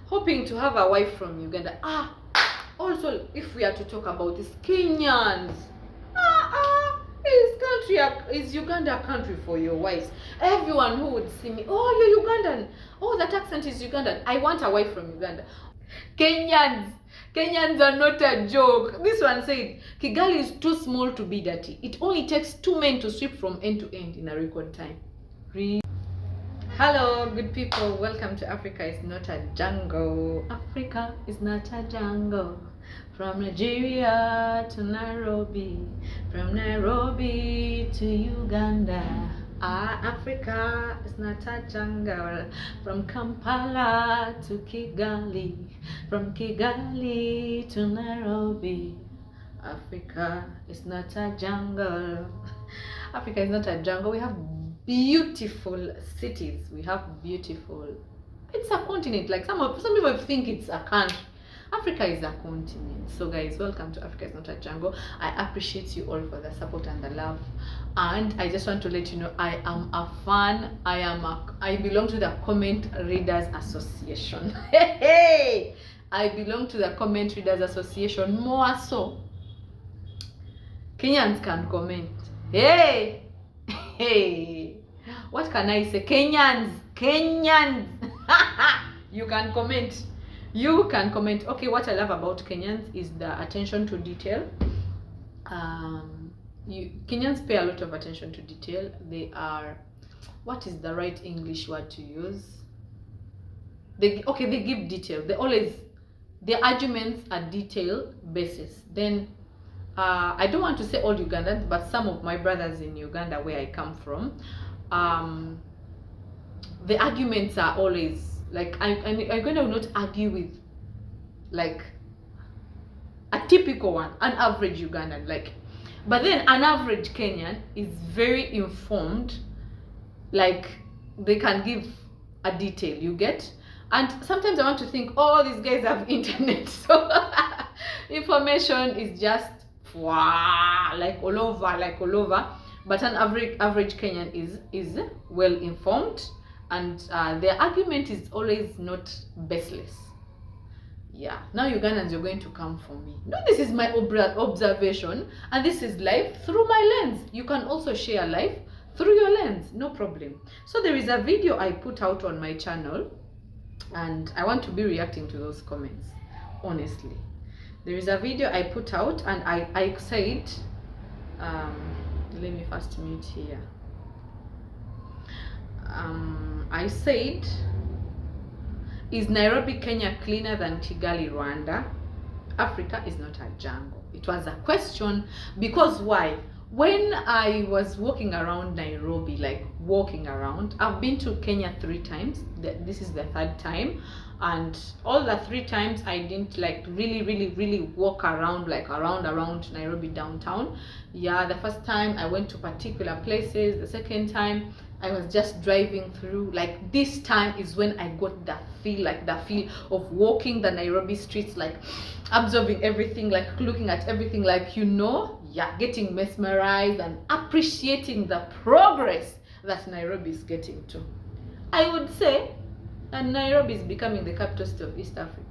hoping to have a wife from Uganda. Also, if we are to talk about this, Kenyans, is Uganda a country for your wives? Everyone who would see me, oh, you're Ugandan. Oh, that accent is Ugandan. I want a wife from Uganda. Kenyans are not a joke. This one said, Kigali is too small to be dirty. It only takes 2 men to sweep from end to end in a record time. Hello, good people. Welcome to Africa is not a jungle. Africa is not a jungle. From Nigeria to Nairobi, from Nairobi to Uganda. Africa is not a jungle. From Kampala to Kigali, from Kigali to Nairobi. Africa is not a jungle. Africa is not a jungle. We have beautiful cities. We have beautiful. It's a continent. Like some people think it's a country. Africa is a continent. So guys, welcome to Africa is not a jungle. I appreciate you all for the support and the love, and I just want to let you know I am a fan. I belong to the Comment Readers Association. Hey, I belong to the Comment Readers Association. More so, Kenyans can comment. Hey, what can I say? Kenyans, you can comment. Okay, what I love about Kenyans is the attention to detail. Kenyans pay a lot of attention to detail. They are, what is the right English word to use? They give detail. Their arguments are detail basis. Then I don't want to say all Ugandans, but some of my brothers in Uganda, where I come from, the arguments are always like, I'm going to not argue with like a typical one, an average Ugandan, like, but then an average Kenyan is very informed. Like, they can give a detail, you get. And sometimes I want to think, oh, these guys have internet, so information is just like all over. But an average Kenyan is well informed, and their argument is always not baseless. Yeah, now Ugandans, you're going to come for me. No, this is my observation, and this is life through my lens. You can also share life through your lens, no problem. So there is a video I put out on my channel, and I want to be reacting to those comments, honestly. There is a video I put out, and I said, let me first mute here. I said, is Nairobi, Kenya cleaner than Kigali, Rwanda? Africa is not a jungle. It was a question because why? When I was walking around Nairobi, I've been to Kenya 3 times. This is the 3rd time, and all the 3 times I didn't like really walk around, like around Nairobi downtown. Yeah, the first time I went to particular places. The second time I was just driving through. Like, this time is when I got the feel of walking the Nairobi streets, like absorbing everything, like looking at everything, like, getting mesmerized and appreciating the progress that Nairobi is getting to. I would say that Nairobi is becoming the capital city of East Africa.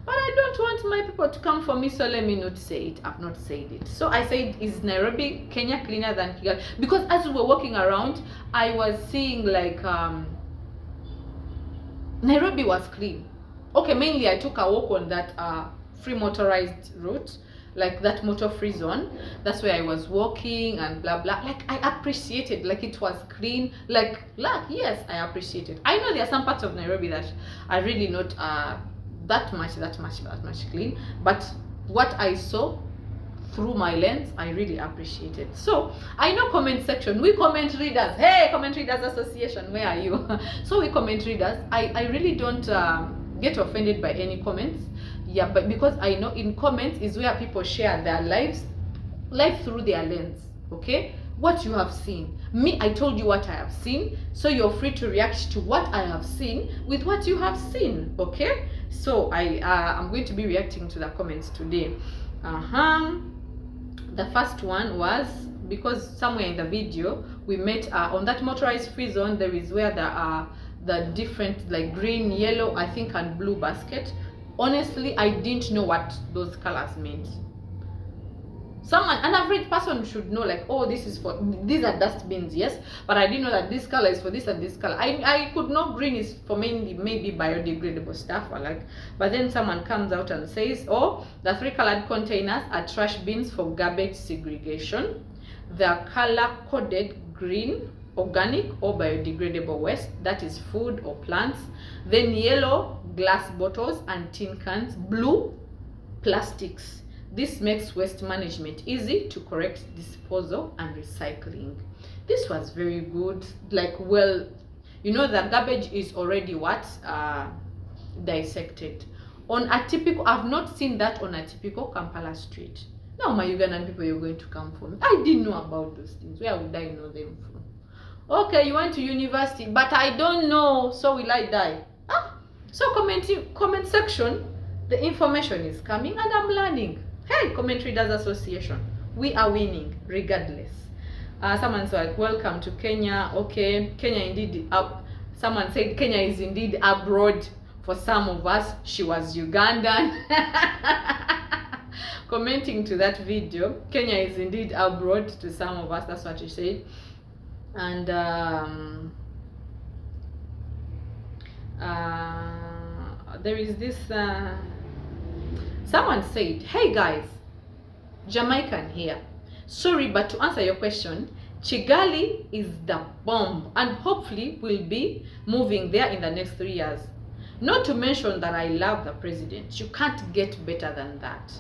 But I don't want my people to come for me, so let me not say it. I've not said it. So I said, is Nairobi, Kenya cleaner than Kigali? Because as we were walking around, I was seeing like Nairobi was clean. Okay, mainly I took a walk on that free motorized route, like that motor-free zone. That's where I was walking and blah blah. Like, I appreciated, like, it was clean. Like yes, I appreciated. I know there are some parts of Nairobi that are really not that much clean, but what I saw through my lens, I really appreciated. So I know comment section, we comment readers, hey, Comment Readers Association, where are you? So we comment readers, I really don't get offended by any comments. Yeah, but because I know in comments is where people share their life through their lens. Okay, what you have seen. Me, I told you what I have seen, so you're free to react to what I have seen with what you have seen. Okay, so I'm going to be reacting to the comments today. The first one was because somewhere in the video we met on that motorized free zone. There is where the different, like green, yellow, I think, and blue basket. Honestly, I didn't know what those colors meant. An average person should know, like, oh, these are dustbins, yes, but I didn't know that this color is for this and this color. I could know green is for maybe biodegradable stuff, or like, but then someone comes out and says, oh, the 3 colored containers are trash bins for garbage segregation. They are color coded: green, organic or biodegradable waste, that is food or plants. Then yellow, glass bottles and tin cans. Blue, plastics. This makes waste management easy to correct disposal and recycling. This was very good. Like, well, you know, the garbage is already dissected. On a typical, I've not seen that on a typical Kampala street. Now, my Ugandan people, you're going to come from. I didn't know about those things. Where would I know them from? Okay, you went to university, but I don't know. So will I die? So comment section. The information is coming and I'm learning. Hey, Comment Readers Association, we are winning regardless. Someone's like, welcome to Kenya. Okay, Kenya indeed. Someone said Kenya is indeed abroad. For some of us, she was Ugandan. Commenting to that video, Kenya is indeed abroad to some of us. That's what she said. And there is this. Someone said, hey guys, Jamaican here. Sorry, but to answer your question, Kigali is the bomb and hopefully will be moving there in the next 3 years. Not to mention that I love the president. You can't get better than that.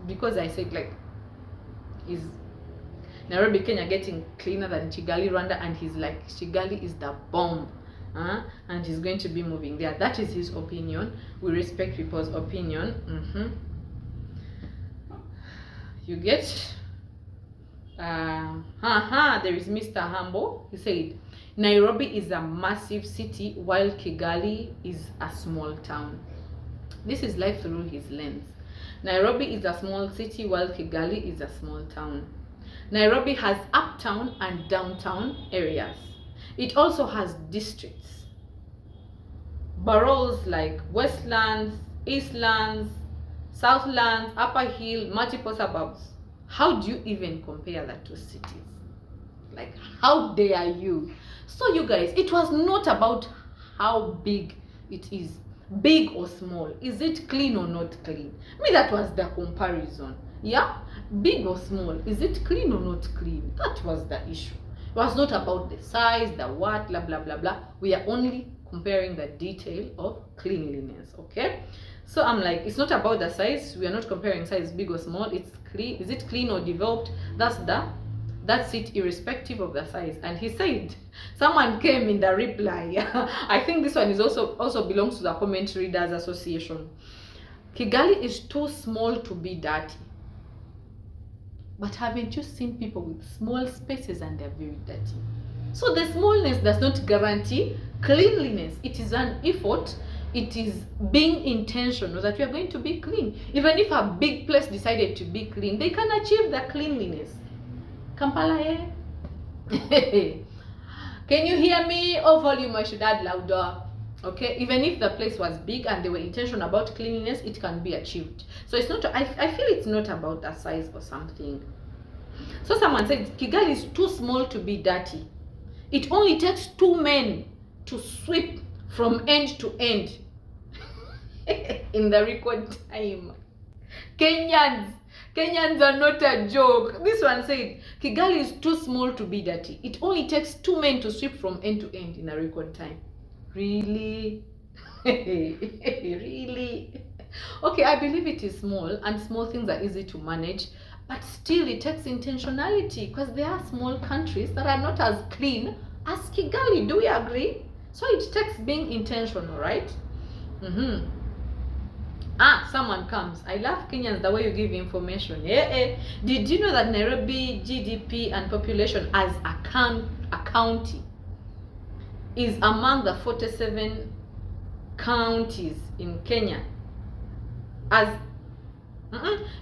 Because I said, like, is Nairobi, Kenya getting cleaner than Kigali, Rwanda? And he's like, Kigali is the bomb. And he's going to be moving there. That is his opinion. We respect people's opinion. You get? There is Mr. Humble. He said, Nairobi is a massive city while Kigali is a small town. This is life through his lens. Nairobi is a small city while Kigali is a small town. Nairobi has uptown and downtown areas. It also has districts, boroughs like Westlands, Eastlands, Southlands, Upper Hill, multiple suburbs. How do you even compare the two cities? Like, how dare you? So you guys, it was not about how big it is, big or small. Is it clean or not clean? That was the comparison. Yeah, big or small, is it clean or not clean? That was the issue. It was not about the size, the what, blah, blah, blah, blah. We are only comparing the detail of cleanliness, okay? So I'm like, it's not about the size. We are not comparing size, big or small. It's clean. Is it clean or developed? That's it, irrespective of the size. And he said, someone came in the reply. I think this one is also belongs to the Comment Readers Association. Kigali is too small to be dirty. But haven't you seen people with small spaces and they're very dirty? So the smallness does not guarantee cleanliness. It is an effort. It is being intentional that we are going to be clean. Even if a big place decided to be clean, they can achieve the cleanliness. Kampala, eh? Can you hear me? Oh, volume, I should add louder. Okay, even if the place was big and they were intentional about cleanliness, it can be achieved. So it's not, I feel it's not about the size or something. So someone said, Kigali is too small to be dirty. It only takes 2 men to sweep from end to end in the record time. Kenyans are not a joke. This one said, Kigali is too small to be dirty. It only takes 2 men to sweep from end to end in a record time. Really? Really? Okay, I believe it is small and small things are easy to manage, but still it takes intentionality because there are small countries that are not as clean as Kigali. Do we agree? So it takes being intentional, right? Someone comes. I love Kenyans, the way you give information. Did you know that Nairobi GDP and population as a county is among the 47 counties in Kenya?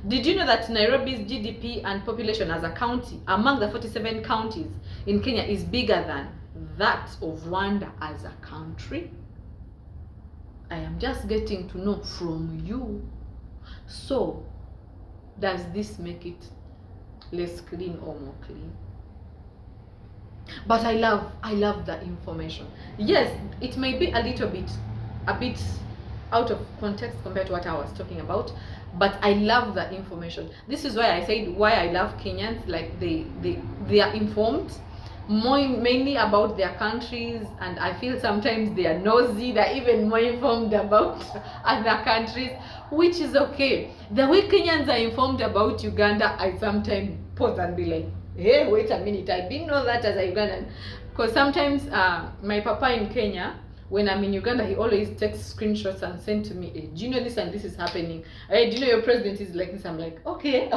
Did you know that Nairobi's GDP and population as a county among the 47 counties in Kenya is bigger than that of Rwanda as a country? I am just getting to know from you. So, does this make it less clean or more clean? But I love the information. Yes, it may be a bit out of context compared to what I was talking about, but I love the information. This is why I said why I love Kenyans. Like they are informed mainly about their countries, and I feel sometimes they are nosy. They're even more informed about other countries, which is okay. The way Kenyans are informed about Uganda, I sometimes pause and be like, hey, wait a minute, I didn't know that as a Ugandan. Because sometimes my papa in Kenya, when I'm in Uganda, he always takes screenshots and send to me, hey, do you know this and this is happening? Hey, do you know your president is like this? I'm like, okay,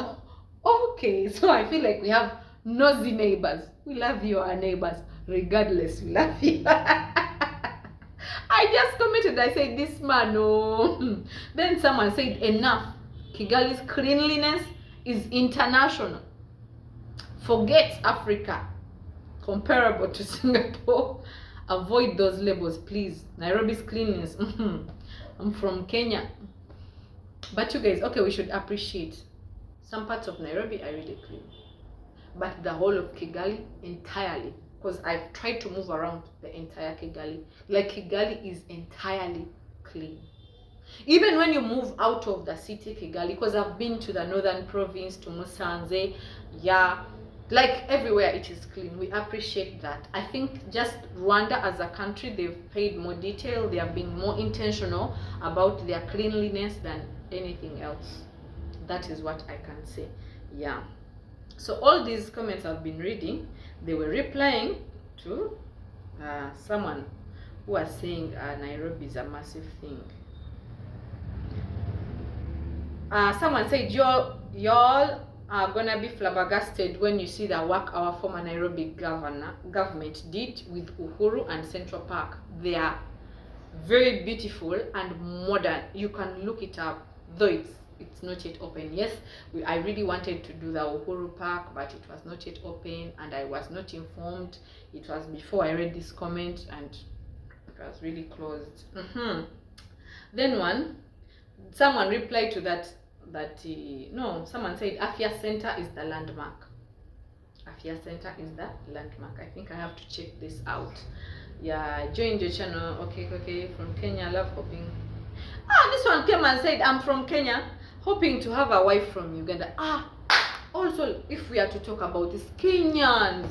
okay. So I feel like we have nosy neighbors. We love you, our neighbors, regardless, we love you. I just commented, I said, this man, oh. Then someone said, enough. Kigali's cleanliness is international. Forget Africa, comparable to Singapore. Avoid those labels, please. Nairobi's cleanliness. I'm from Kenya. But you guys, okay, we should appreciate some parts of Nairobi are really clean. But the whole of Kigali entirely, because I've tried to move around the entire Kigali. Like Kigali is entirely clean. Even when you move out of the city Kigali, because I've been to the northern province, to Musanze, yeah, like everywhere it is clean. We appreciate that. I think just Rwanda as a country, they've paid more detail. They have been more intentional about their cleanliness than anything else. That is what I can say. Yeah. So all these comments I've been reading, they were replying to someone who was saying Nairobi is a massive thing. Someone said y'all are gonna be flabbergasted when you see the work our former Nairobi government did with Uhuru and Central Park. They are very beautiful and modern. You can look it up, though it's not yet open. Yes, I really wanted to do the Uhuru Park, but it was not yet open and I was not informed. It was before I read this comment and it was really closed. Then someone replied to that someone said Afya Center is the landmark. Afya Center is the landmark. I think I have to check this out. Yeah, joined your channel. Okay, from Kenya, love hoping. This one came and said, I'm from Kenya, hoping to have a wife from Uganda. Also, if we are to talk about this, Kenyans,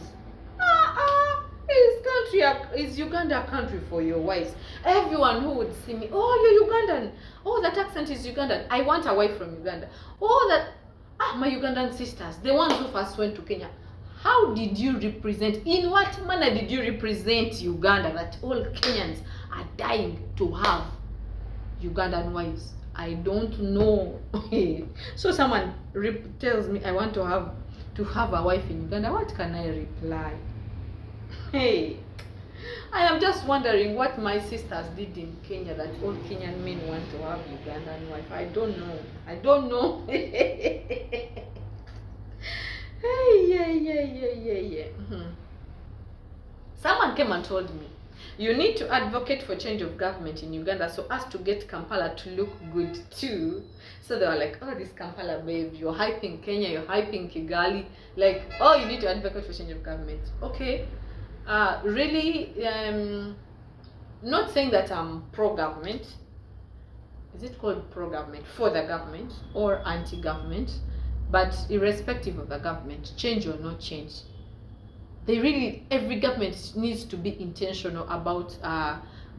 is Uganda a country for your wives? Everyone who would see me, oh, you're Ugandan. Oh, that accent is Ugandan. I want a wife from Uganda. Oh, my Ugandan sisters, the ones who first went to Kenya. How did you represent, in what manner did you represent Uganda that all Kenyans are dying to have Ugandan wives? I don't know. So someone tells me I want to have a wife in Uganda. What can I reply? Hey, I am just wondering what my sisters did in Kenya that all Kenyan men want to have Ugandan wife. I don't know. Hey, yeah. Someone came and told me, you need to advocate for change of government in Uganda so as to get Kampala to look good too. So they were like, oh, this Kampala babe, you're hyping Kenya, you're hyping Kigali. Like, oh, you need to advocate for change of government. Okay. Really, not saying that I'm pro-government. Is it called pro-government? For the government or anti-government? But irrespective of the government, change or not change, every government needs to be intentional about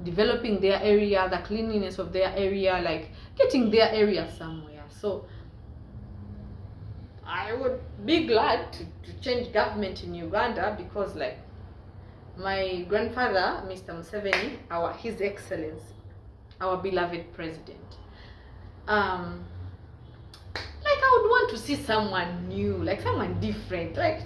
developing their area, the cleanliness of their area, like getting their area somewhere. So I would be glad to change government in Uganda, because like my grandfather, Mr. Museveni, His Excellency, our beloved president, like I would want to see someone new, like someone different, like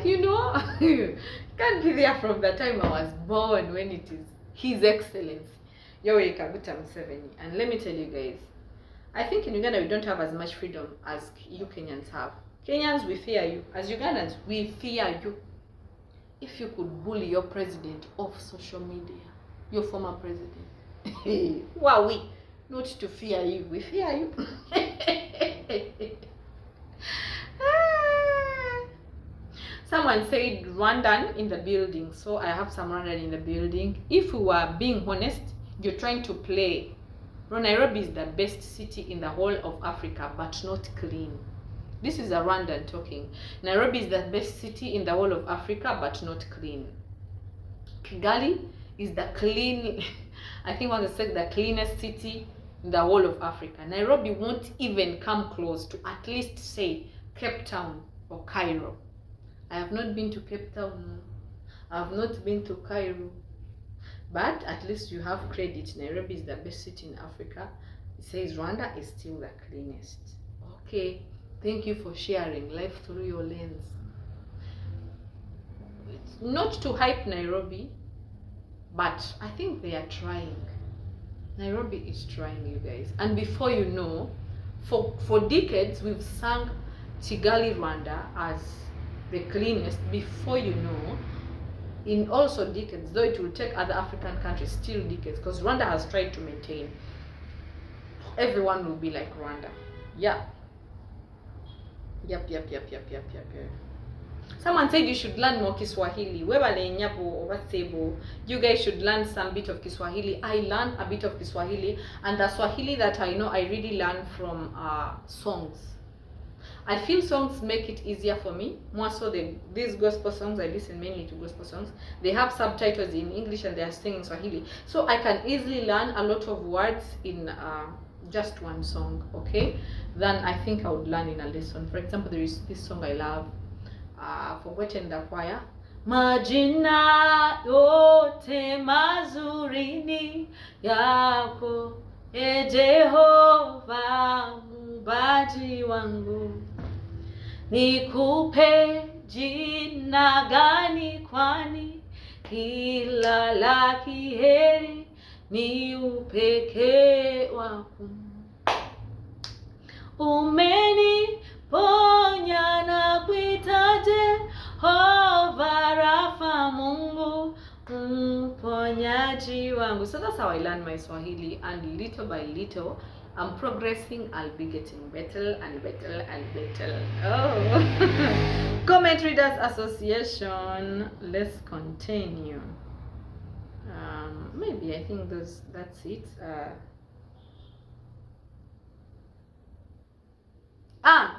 you know, you can't be there from the time I was born when it is His Excellency Yoweri Kaguta Museveni. And let me tell you guys, I think in Uganda we don't have as much freedom as you Kenyans have. Kenyans, we fear you. As Ugandans, we fear you. if you could bully your president off social media, your former president, who are we not to fear you? We fear you. Someone said Rwandan in the building, so I have some Rwandan in the building. If we were being honest, you're trying to play. Nairobi is the best city in the whole of Africa, but not clean. This is a Rwandan talking. Nairobi is the best city in the whole of Africa, but not clean. Kigali is the clean, I think one said the cleanest city in the whole of Africa. Nairobi won't even come close to at least say Cape Town or Cairo. I have not been to Cape Town. I have not been to Cairo. But at least you have credit. Nairobi is the best city in Africa. It says Rwanda is still the cleanest. Okay. Thank you for sharing life through your lens. It's not to hype Nairobi, but I think they are trying. Nairobi is trying, you guys. And before you know, for decades, we've sung Kigali Rwanda as the cleanest. Before you know, in also decades, though it will take other African countries still decades, because Rwanda has tried to maintain. Everyone will be like Rwanda. Yeah. Yep. Someone said you should learn more Kiswahili. You guys should learn some bit of Kiswahili. I learned a bit of Kiswahili, and the Swahili that I know, I really learn from songs. I feel songs make it easier for me. More so these gospel songs, I listen mainly to gospel songs. They have subtitles in English and they are singing Swahili. So I can easily learn a lot of words in just one song, okay? Then I think I would learn in a lesson. For example, there is this song I love, forgotten the choir. Majina yote mazuri ni yako, e Jehova muumbaji wangu. Nikupe jina gani kwani kila la kheri ni upekee wako. Umeniponya na kuita Jehova Rafa, Mungu mponyaji wangu. So that's how I learn my Swahili, and little by little I'm progressing. I'll be getting better and better and better. Oh. Comment Readers Association. Let's continue. Maybe I think that's it.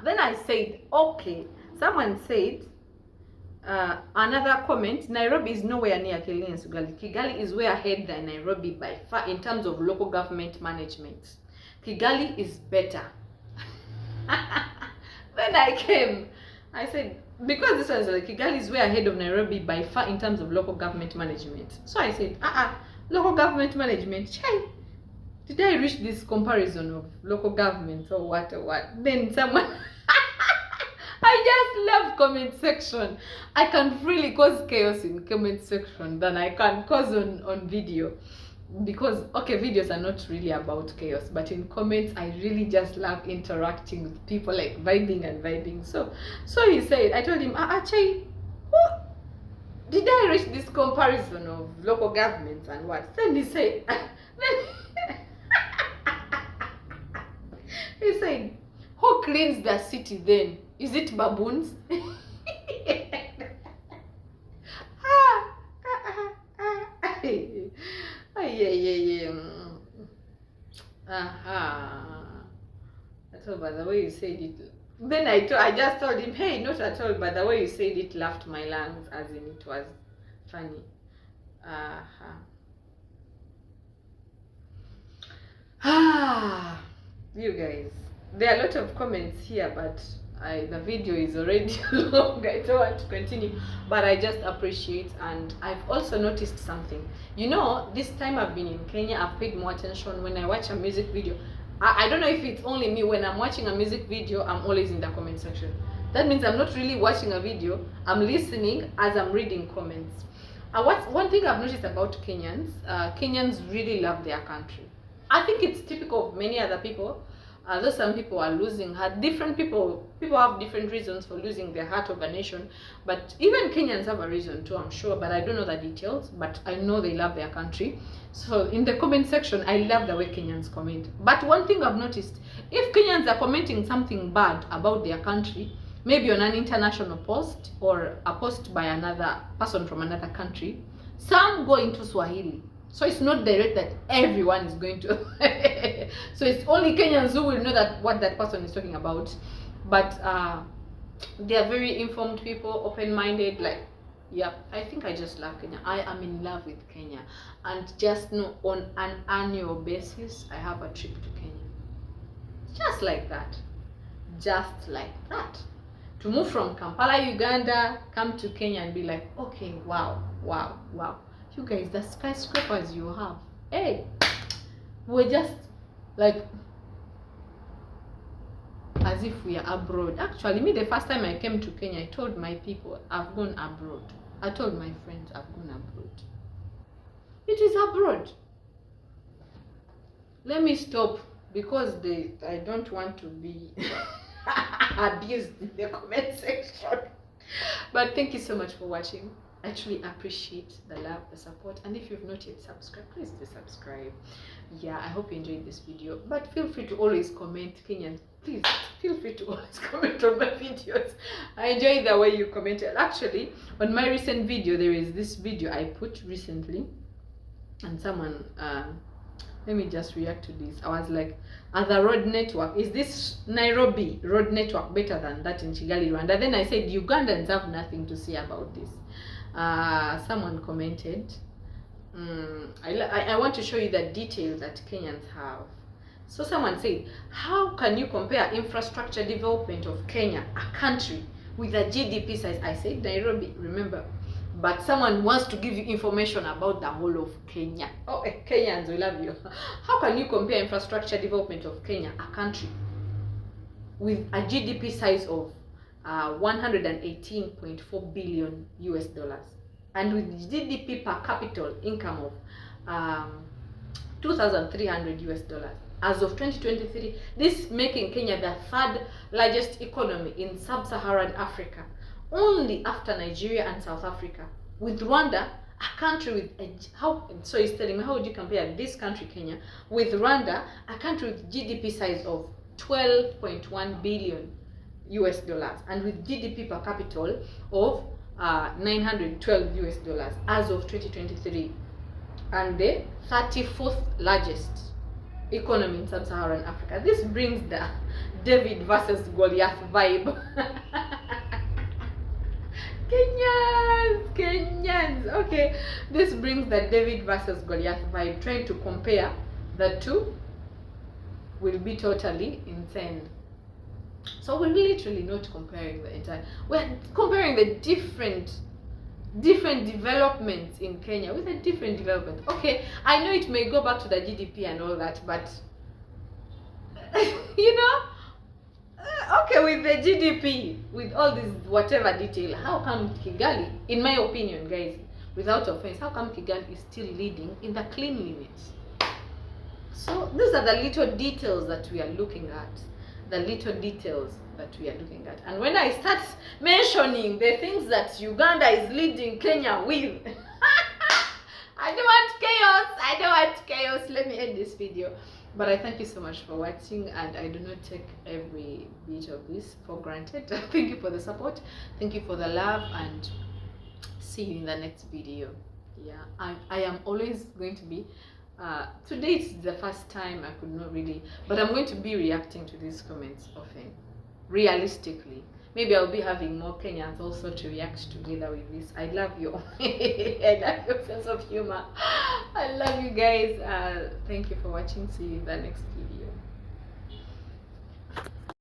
Then I said, okay. Someone said, another comment, Nairobi is nowhere near Kigali and Kigali. Kigali is way ahead than Nairobi by far in terms of local government management. Kigali is better. Then I came, I said, because this was like Kigali is way ahead of Nairobi by far in terms of local government management. So I said, local government management, chai. Did I reach this comparison of local government or what or what? Then someone, I just love comment section. I can really cause chaos in comment section than I can cause on video. Because, okay, videos are not really about chaos, but in comments, I really just love interacting with people, like vibing. So he said, I told him, Chai, did I reach this comparison of local governments and what? Then he said, he said, who cleans the city then? Is it baboons? Yeah. At all, by the way you said it. Then I just told him, hey, not at all, but the way you said it laughed my lungs, as in it was funny. You guys, there are a lot of comments here, but the video is already long. I don't want to continue, but I just appreciate. And I've also noticed something. You know, this time I've been in Kenya, I've paid more attention when I watch a music video. I don't know if it's only me. When I'm watching a music video, I'm always in the comment section. That means I'm not really watching a video, I'm listening as I'm reading comments. One thing I've noticed about Kenyans, Kenyans really love their country. I think it's typical of many other people. Although some people are losing heart, different people have different reasons for losing their heart of a nation. But even Kenyans have a reason too, I'm sure. But I don't know the details. But I know they love their country. So in the comment section, I love the way Kenyans comment. But one thing I've noticed, if Kenyans are commenting something bad about their country, maybe on an international post or a post by another person from another country, some go into Swahili. So it's not direct that everyone is going to. So it's only Kenyans who will know that what that person is talking about. But they are very informed people, open-minded. Like, yeah, I think I just love Kenya. I am in love with Kenya. And just know, on an annual basis, I have a trip to Kenya. Just like that. Just like that. To move from Kampala, Uganda, come to Kenya and be like, okay, wow. You guys, the skyscrapers you have, hey, we're just like as if we are abroad. Actually, me, the first time I came to Kenya, I told my people I've gone abroad. I told my friends I've gone abroad. It is abroad. Let me stop because I don't want to be abused in the comment section. But thank you so much for watching. I truly appreciate the love, the support, and if you've not yet subscribed, please do subscribe. Yeah, I hope you enjoyed this video, but feel free to always comment. Kenyans, please feel free to always comment on my videos. I enjoy the way you commented. Actually, on my recent video, there is this video I put recently, and someone let me just react to this. I was like, the road network, is this Nairobi road network better than that in Kigali Rwanda? Then I said Ugandans have nothing to say about this. Someone commented, I want to show you the detail that Kenyans have. So someone said, how can you compare infrastructure development of Kenya, a country, with a GDP size? I said Nairobi, remember, but someone wants to give you information about the whole of Kenya. Oh, Kenyans, we love you. How can you compare infrastructure development of Kenya, a country, with a GDP size of 118.4 billion US dollars, and with GDP per capita income of 2,300 US dollars as of 2023, this making Kenya the third largest economy in sub-Saharan Africa, only after Nigeria and South Africa, with Rwanda, a country with so he's telling me, how would you compare this country, Kenya, with Rwanda, a country with GDP size of 12.1 billion US dollars, and with GDP per capita of 912 US dollars as of 2023, and the 34th largest economy in sub-Saharan Africa. This brings the David versus Goliath vibe. Kenyans, okay, this brings the David versus Goliath vibe. Trying to compare the two will be totally insane. So we're literally not comparing the entire, we're comparing the different developments in Kenya with a different development. Okay, I know it may go back to the GDP and all that, but you know, okay, with the GDP, with all this whatever detail, how come Kigali, in my opinion, guys, without offense, how come Kigali is still leading in the cleanliness? So these are the little details that we are looking at. And when I start mentioning the things that Uganda is leading Kenya with, I don't want chaos. Let me end this video. But I thank you so much for watching, and I do not take every bit of this for granted. Thank you for the support, thank you for the love, and see you in the next video. Yeah, I am always going to be today it's the first time I could not really, but I'm going to be reacting to these comments often. Realistically, maybe I'll be having more Kenyans also to react together with this. I love you. I love your sense of humor. I love you guys. Thank you for watching. See you in the next video.